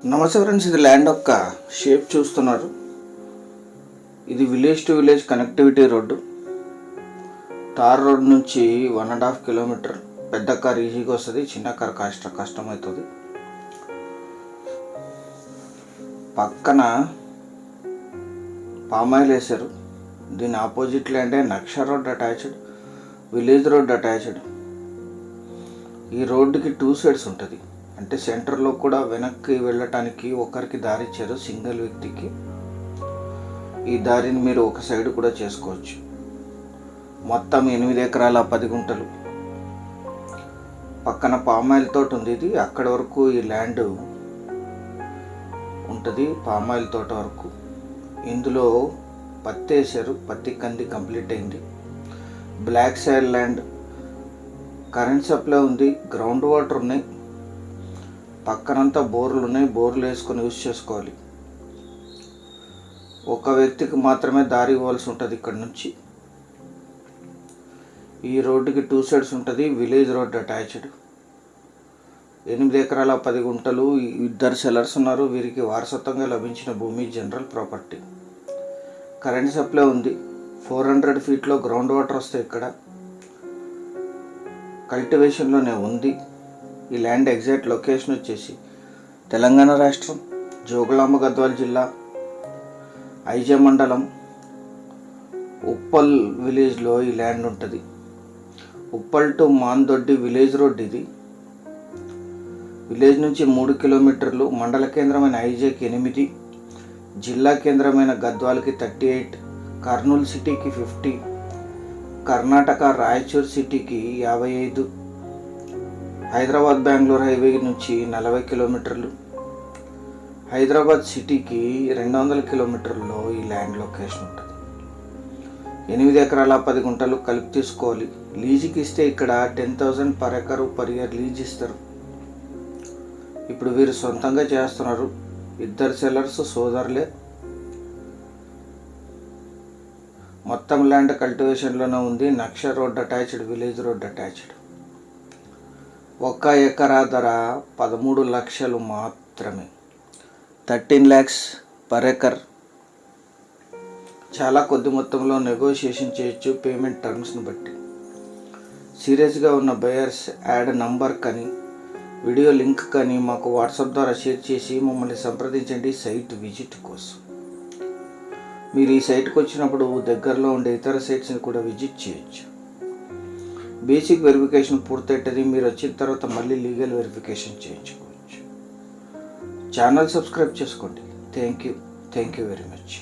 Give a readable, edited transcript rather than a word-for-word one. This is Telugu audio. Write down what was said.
నమస్తే ఫ్రెండ్స్, ఇది ల్యాండ్ యొక్క షేప్ చూస్తున్నారు. ఇది village to village connectivity road. Tar road నుంచి 1.5 కిలోమీటర్. పెద్ద కార్ ఈజీగా వస్తుంది, చిన్న కార్ కష్టమవుతుంది. పక్కన పామాయిల్ వేశారు. దీని ఆపోజిట్ ల్యాండే నక్ష road attached, village road attached. ఈ రోడ్డుకి 2 సైడ్స్ ఉంటుంది. అంటే సెంటర్లో కూడా వెనక్కి వెళ్ళటానికి ఒకరికి దారి ఇచ్చారు, సింగిల్ వ్యక్తికి. ఈ దారిని మీరు ఒక సైడ్ కూడా చేసుకోవచ్చు. మొత్తం 8 ఎకరాల 10 గుంటలు. పక్కన పామాయిల్ తోట ఉంది. ఇది అక్కడి వరకు ఈ ల్యాండ్ ఉంటుంది, పామాయిల్ తోట వరకు. ఇందులో పత్తి వేసారు, పత్తి కంది కంప్లీట్ అయింది. Black soil land, current supply ఉంది, గ్రౌండ్ వాటర్ ఉన్నాయి. పక్కనంతా బోర్లు ఉన్నాయి, బోర్లు వేసుకొని యూజ్ చేసుకోవాలి. ఒక వ్యక్తికి మాత్రమే దారి ఇవ్వాల్సి ఉంటుంది ఇక్కడ నుంచి. ఈ రోడ్డుకి 2 సైడ్స్ ఉంటుంది, విలేజ్ రోడ్ అటాచ్డ్. 8 ఎకరాల 10 గుంటలు. 2 సెల్లర్స్ ఉన్నారు. వీరికి వారసత్వంగా లభించిన భూమి జనరల్ ప్రాపర్టీ. కరెంట్ సప్లై ఉంది. 400 ఫీట్లో గ్రౌండ్ వాటర్ వస్తాయి. ఇక్కడ కల్టివేషన్లోనే ఉంది. ఈ ల్యాండ్ ఎగ్జాక్ట్ లొకేషన్ వచ్చేసి తెలంగాణ రాష్ట్రం, జోగులాంబ గద్వాల జిల్లా, ఐజ మండలం, ఉప్పల్ విలేజ్లో ఈ ల్యాండ్ ఉంటుంది. ఉప్పల్ టు మాందొడ్డి విలేజ్ రోడ్ ఇది. విలేజ్ నుంచి 3 కిలోమీటర్లు. మండల కేంద్రమైన ఐజేకి 8, జిల్లా కేంద్రమైన గద్వాలకి 38, కర్నూలు సిటీకి 50, కర్ణాటక రాయచూర్ సిటీకి 55, హైదరాబాద్ బెంగళూరు హైవే నుంచి 40 కిలోమీటర్లు, హైదరాబాద్ సిటీకి 200 కిలోమీటర్లలో ఈ ల్యాండ్ లొకేషన్ ఉంటుంది. 8 ఎకరాల 10 గుంటలు కలిపి తీసుకోవాలి. లీజుకి ఇస్తే ఇక్కడ 10,000 per acre per year lease ఇస్తారు. ఇప్పుడు వీరు సొంతంగా చేస్తున్నారు. 2 సెల్లర్స్ సోదరులే. మొత్తం ల్యాండ్ కల్టివేషన్లోనే ఉంది. నక్ష road attached, village road attached. 1 ఎకరా ధర 13 లక్షలు మాత్రమే. 13 lakhs పర్ ఎకర్. చాలా కొద్ది మొత్తంలో నెగోషియేషన్ చేయొచ్చు పేమెంట్ టర్మ్స్ని బట్టి. సీరియస్గా ఉన్న బయర్స్ యాడ్ నంబర్ కానీ వీడియో లింక్ కానీ మాకు వాట్సాప్ ద్వారా షేర్ చేసి మమ్మల్ని సంప్రదించండి సైట్ విజిట్ కోసం. మీరు ఈ సైట్కి వచ్చినప్పుడు దగ్గరలో ఉండే ఇతర సైట్స్ని కూడా విజిట్ చేయొచ్చు. బేసిక్ వెరిఫికేషన్ పూర్తయితుంది. మీరు వచ్చిన తర్వాత మళ్ళీ లీగల్ వెరిఫికేషన్ చేయించుకోవచ్చు. ఛానల్ సబ్స్క్రైబ్ చేసుకోండి. Thank you very much.